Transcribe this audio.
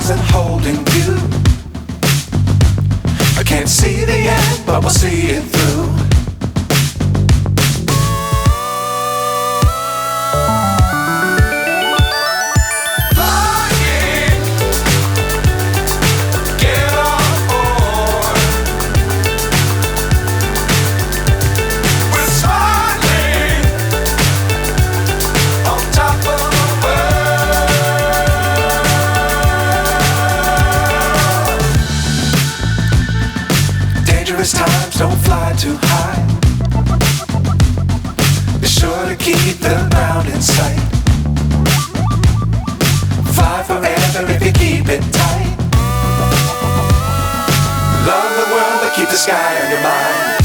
stars and holding you. I can't see the end, but we'll see it through. Times don't fly too high. Be sure to keep the ground in sight. Fly forever if you keep it tight. Love the world but keep the sky on your mind.